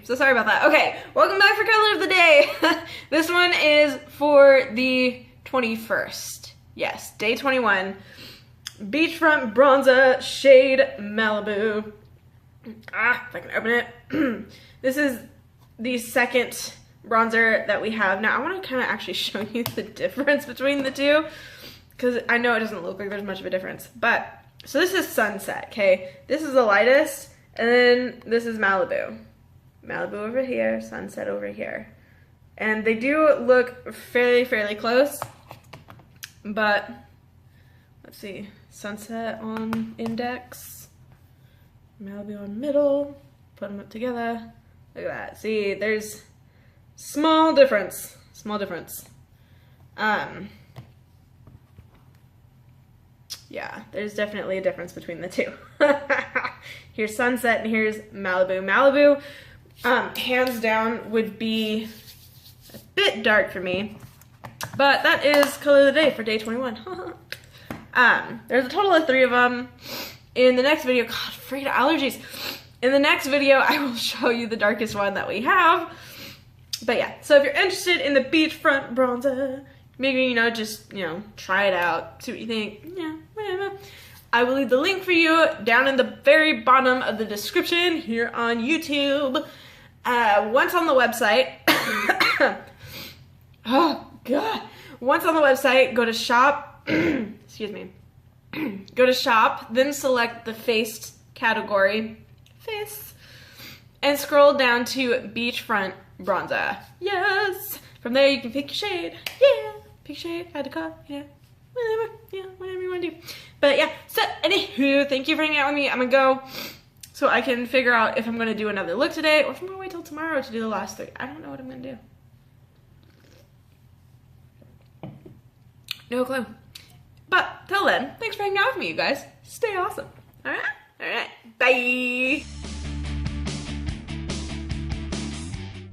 so sorry about that. Okay, welcome back for color of the day. This one is for the 21st. Yes, day 21. Beachfront Bronzer Shade Malibu. If I can open it. This is the second bronzer that we have. Now, I want to kind of actually show you the difference between the two, because I know it doesn't look like there's much of a difference. But, so this is Sunset, okay? This is the lightest, and then this is Malibu. Malibu over here, Sunset over here. And they do look fairly close, but let's see. Sunset on index, Malibu on middle, put them up together. Look at that. See, there's small difference. Yeah, there's definitely a difference between the two. Here's Sunset and here's Malibu. Malibu, hands down, would be a bit dark for me, but that is color of the day for day 21. There's a total of 3 of them. In the next video, God, freaking allergies. In the next video, I will show you the darkest one that we have. But yeah, so if you're interested in the Beachfront Bronzer, maybe, just, try it out, see what you think. Yeah, whatever. I will leave the link for you down in the very bottom of the description here on YouTube. Once on the website, oh God. Once on the website, go to shop, excuse me, go to shop, then select the face category, face, and scroll down to Beachfront Bronzer. Yes! From there you can pick your shade. Yeah! Pick shade, add to cart, whatever you want to do. But yeah, so anywho, thank you for hanging out with me. I'm gonna go so I can figure out if I'm gonna do another look today or if I'm gonna wait till tomorrow to do the last 3. I don't know what I'm gonna do. No clue. But till then, thanks for hanging out with me, you guys. Stay awesome. Alright? Alright. Bye!